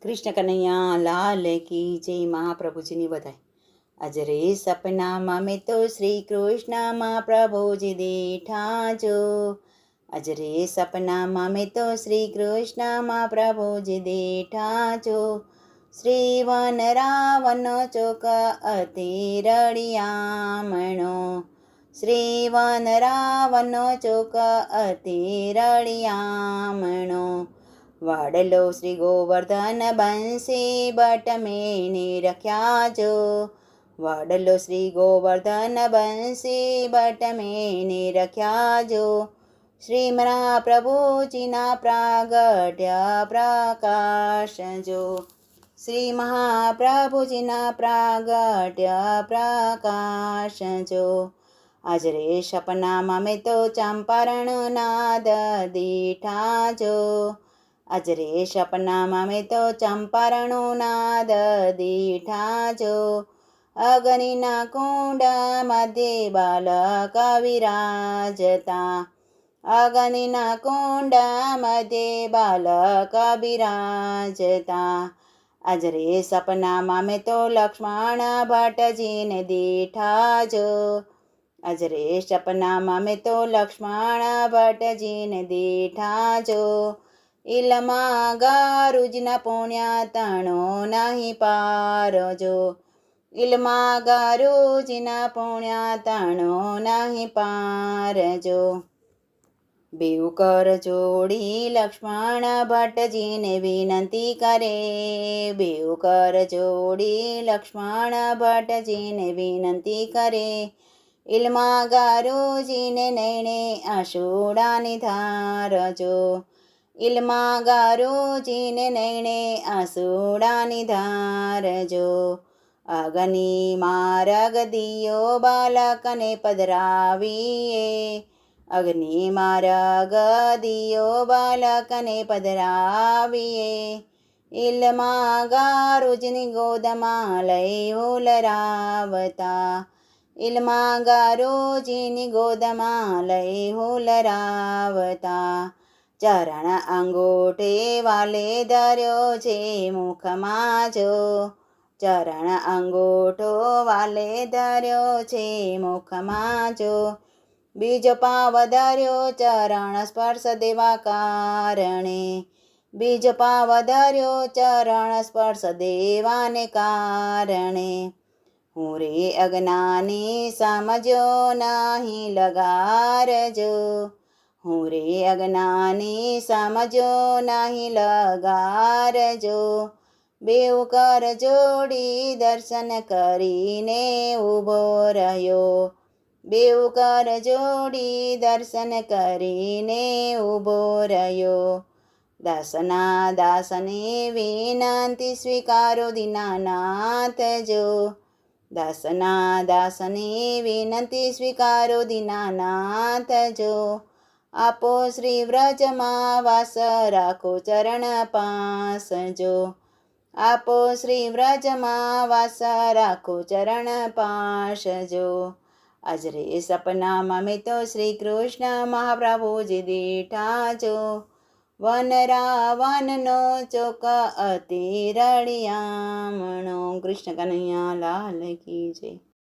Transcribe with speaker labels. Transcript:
Speaker 1: કૃષ્ણ કનૈયા લાલ કી જય મહાપ્રભુજીની બધાય. આજે રે સપનામાં મેં તો શ્રી કૃષ્ણમાં પ્રભુજી દેઠા જો. આજે રે સપનામાં મેં તો શ્રી કૃષ્ણમાં પ્રભુજી દેઠા જો. શ્રી વન રાવણનો ચોક અતિ રળિયામણો. શ્રી વન રાવણનો ચોક અતિ રળિયામણો. વાડલો શ્રી ગોવર્ધન બંસી બટ મેને રખ્યા જો. વાડલો શ્રી ગોવર્ધન બંસી બટ મેને રખ્યા જો. શ્રી મરા પ્રભુજીના પ્રાગટ્ય પ્રકાશ જો. શ્રી મહાપ્રભુજીના પ્રાગટ્ય પ્રકાશ જો. આજ રે સપનામાં મેં તો ચંપારણ નાદ દીઠા જો. આજ રે સપનામાં મેં તો ચંપારણો નાદ દીઠા જો. અગ્નિના કુંડ મધ્યે બાલક વિરાજતા. અગ્નિના કુંડ મધ્યે બાલક વિરાજતા. આજ રે સપનામાં મેં તો લક્ષ્મણ ભટ્ટજીને દીઠા જો. આજ રે સપનામાં મેં તો લક્ષ્મણ ભટ્ટજીને દીઠા જો. ઇલમાં ગારુજના પુણ્યા તણો નહીં પાર જો. ઇલમાં ગારુજના પુણ્યા તણો નહીં પાર જો. બેઉ કર જોડી લક્ષ્મણ ભટ્ટજીને વિનંતી કરે. બેઉ કર જોડી લક્ષ્મણ ભટ્ટજીને વિનંતી કરે. ઇલમાં ગારુજીને નૈણે આંસુડાની ધાર જો. ઇલમાં ગારુજીને નૈણે આંસુડાની ધાર જો. અગ્નિ માર્ગ દિયો બાલકને પધરાવીએ. અગ્નિ માર્ગ દિયો બાલકને પધરાવીએ. ઇલમાં ગારુજની ગોદમાં લઈ હુલરાવતા. ઇલમાં ગારુજીની ગોદમાં લઈ હુલરાવતા. ચરણ અંગૂઠે વાલે ધર્યો છે મુખમાં જો. ચરણ અંગૂઠો વાલે ધર્યો છે મુખમાં જો. બીજો પાવ ધર્યો ચરણ સ્પર્શ દેવા કારણે. બીજો પાવ ધર્યો ચરણ સ્પર્શ દેવાને કારણે. હું રે અજ્ઞાની સમજ્યો નહીં લગારજો. હું રે અજ્ઞાની સમજ્યો નહીં લગારજો. બેઉ કર જોડી દર્શન કરીને ઊભો રહ્યો. બેઉ કર જોડી દર્શન કરીને ઊભો રહ્યો. દાસના દાસની વિનંતી સ્વીકારો દીનાનાથ જો. દાસના દાસની વિનંતી સ્વીકારો દીનાનાથ જો. આપો શ્રી વ્રજમાં વાસ રાખો ચરણ પાસ જો. આપો શ્રી વ્રજમાં વાસ રાખો ચરણ પાસ જો. આજ રે સપનામાં મેં તો શ્રી કૃષ્ણ મહાપ્રભુજી દીઠા જો. વન રાવણનો ચોક અતિ રળિયામણો. કૃષ્ણ કનૈયા લાલ કી જય.